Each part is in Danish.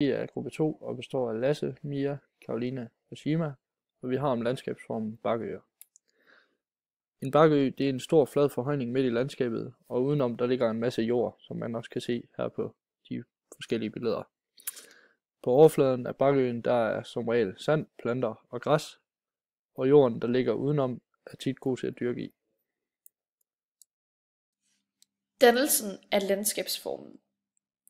Vi er gruppe 2 og består af Lasse, Mia, Karolina og Shima, og vi har om landskabsformen bakkeøer. En bakkeø det er en stor flad forhøjning midt i landskabet, og udenom der ligger en masse jord, som man også kan se her på de forskellige billeder. På overfladen af bakkeøen der er som regel sand, planter og græs, og jorden der ligger udenom er tit god til at dyrke i. Dannelsen af landskabsformen.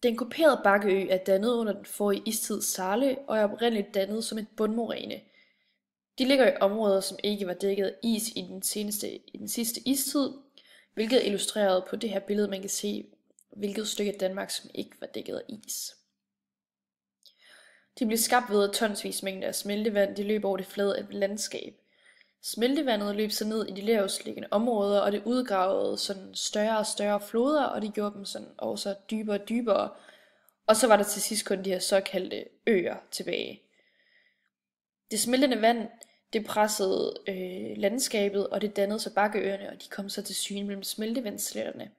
Den kuperede bakkeø er dannet under den forrige istid Sarle og er oprindeligt dannet som et bundmoræne. De ligger i områder, som ikke var dækket af is i den sidste istid, hvilket er illustreret på det her billede, man kan se, hvilket stykke af Danmark, som ikke var dækket af is. De blev skabt ved at tonsvis mængder af smeltevand, de løb over det flade landskab. Smeltevandet løb sig ned i de lavestliggende områder, og det udgravede sådan større og større floder, og det gjorde dem sådan også dybere og dybere. Og så var der til sidst kun de her såkaldte øer tilbage. Det smeltende vand, det pressede landskabet, og det dannede så bakkeøerne, og de kom så til syne mellem smeltevandssletterne.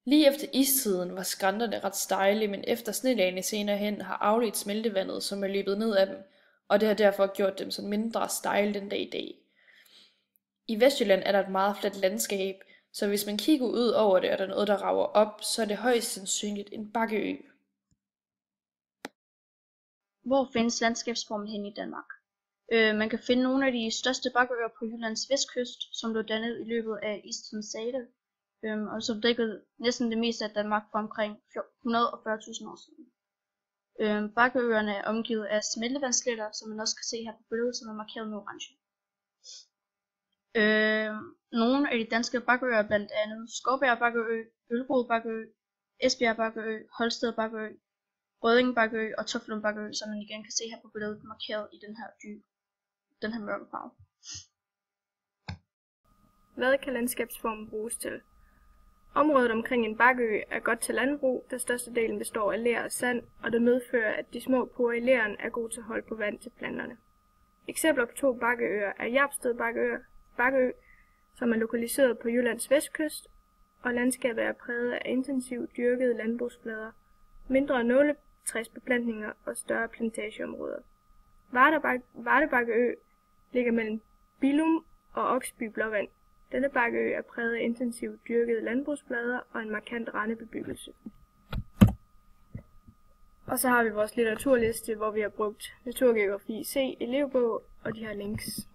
Lige efter istiden var skrænterne ret stejle, men efter snelagene senere hen har afledt smeltevandet, som er løbet ned af dem, og det har derfor gjort dem sådan mindre stejle den dag i dag. I Vestjylland er der et meget fladt landskab, så hvis man kigger ud over det, og der er noget, der rager op, så er det højst sandsynligt en bakkeø. Hvor findes landskabsformen hen i Danmark? Man kan finde nogle af de største bakkeøer på Jyllands vestkyst, som blev dannet i løbet af istiden Sade, og som dækkede næsten det meste af Danmark for omkring 140.000 år siden. Bakkeøerne er omgivet af smeltevandssletter, som man også kan se her på billedet, som er markeret med orange. Nogle af de danske bakkeøer er blandt andet Skovbjerg Bakkeø, Ølrod Bakkeø, Esbjerg Bakkeø, Holsted Bakkeø, Rødding Bakkeø og Toftlund Bakkeø, som man igen kan se her på billedet markeret i den her mørke farve. Hvad kan landskabsformen bruges til? Området omkring en bakkeø er godt til landbrug, da størstedelen består af ler og sand, og det medfører, at de små porer i leren er gode til at holde på vand til planterne. Eksempler på 2 bakkeøer er Jarpsted Bakkeø, som er lokaliseret på Jyllands vestkyst, og landskabet er præget af intensivt dyrkede landbrugsflader, mindre nåletræsbeplantninger og større plantageområder. Varde Bakkeø ligger mellem Billum og Oksby Blåvand. Denne bakkeø er præget af intensivt dyrkede landbrugsflader og en markant randebebyggelse. Og så har vi vores litteraturliste, hvor vi har brugt naturgeografi C elevbog, og de her links.